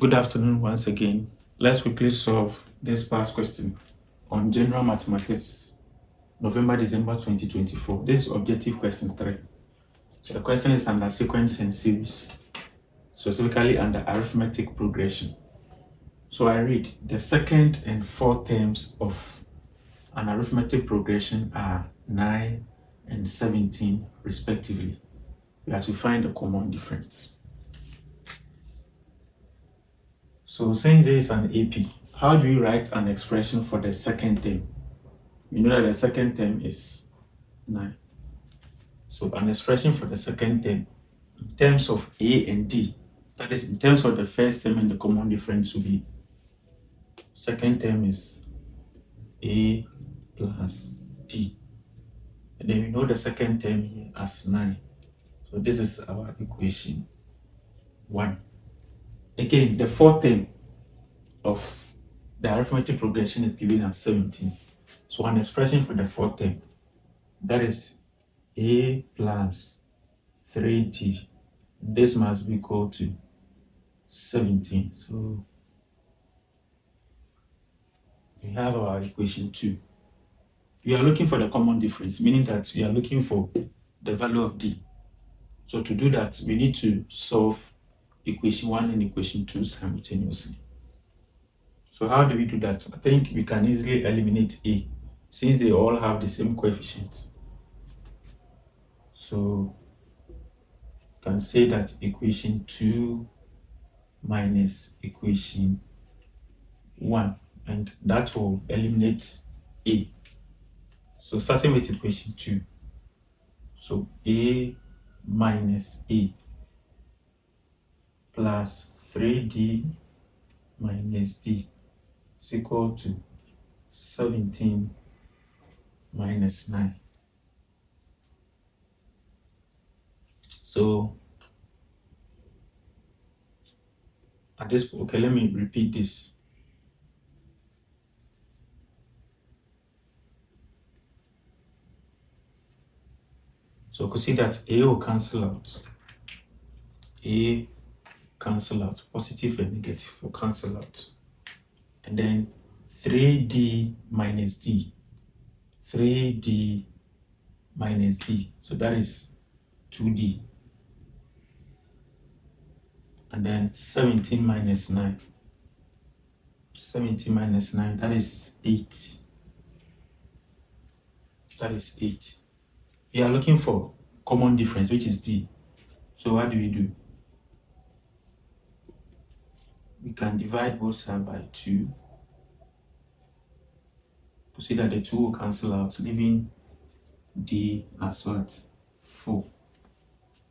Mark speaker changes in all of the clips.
Speaker 1: Good afternoon once again. Let's quickly solve this past question on General Mathematics, November-December 2024. This is objective question 3. So the question is under sequence and series, specifically under arithmetic progression. So I read, the second and fourth terms of an arithmetic progression are 9 and 17 respectively. We have to find the common difference. So since there is an AP, how do you write an expression for the second term? We know that the second term is 9. So an expression for the second term in terms of A and D, that is in terms of the first term and the common difference will be, second term is A plus D. And then we know the second term here as 9. So this is our equation 1. Again, the fourth term of the arithmetic progression is given as 17. So an expression for the fourth term, that is A plus 3D. This must be equal to 17. So we have our equation 2. We are looking for the common difference, meaning that we are looking for the value of D. So to do that, we need to solve equation 1 and equation 2 simultaneously. So how do we do that? I think we can easily eliminate A since they all have the same coefficients. So you can say that equation 2 minus equation 1, and that will eliminate A. So starting with equation 2, so A minus A plus 3D minus D is equal to 17 minus 9. So at this point, okay, let me repeat this. So you can see that A will cancel out. A cancel out. Positive and negative will cancel out. And then 3D minus D. 3D minus D. So that is 2D. And then 17 minus 9. 17 minus 9, that is 8. That is 8. We are looking for common difference, which is D. So what do? We can divide both sides by 2. To see that the 2 will cancel out, leaving D as what? 4.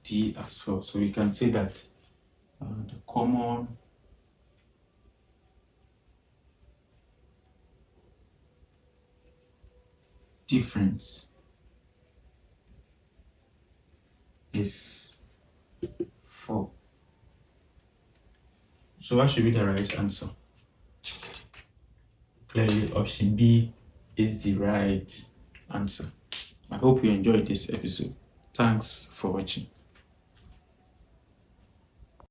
Speaker 1: D as 4. So we can say that the common difference is 4. So what should be the right answer? Clearly, option B is the right answer. I hope you enjoyed this episode. Thanks for watching.